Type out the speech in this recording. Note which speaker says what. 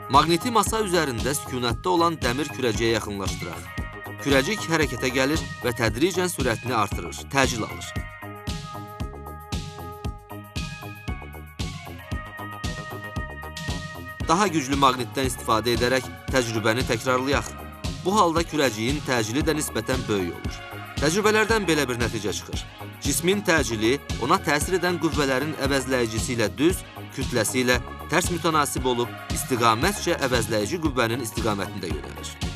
Speaker 1: Maqniti masa üzərində sükunətdə olan dəmir kürəciyə yaxınlaşdıraq. Kürəcik hərəkətə gəlir və tədricən sürətini artırır, təcil alır. Daha güclü maqnitdən istifadə edərək təcrübəni təkrarlayaq. Bu halda kürəciyin təcili də nisbətən böyük olur. Təcrübələrdən belə bir nəticə çıxır. Cismin təcili ona təsir edən qüvvələrin əvəzləyicisi ilə düz, kütləsi ilə tərs mütənasib olub, istiqamətcə əvəzləyici qüvvənin istiqamətində yönəlir.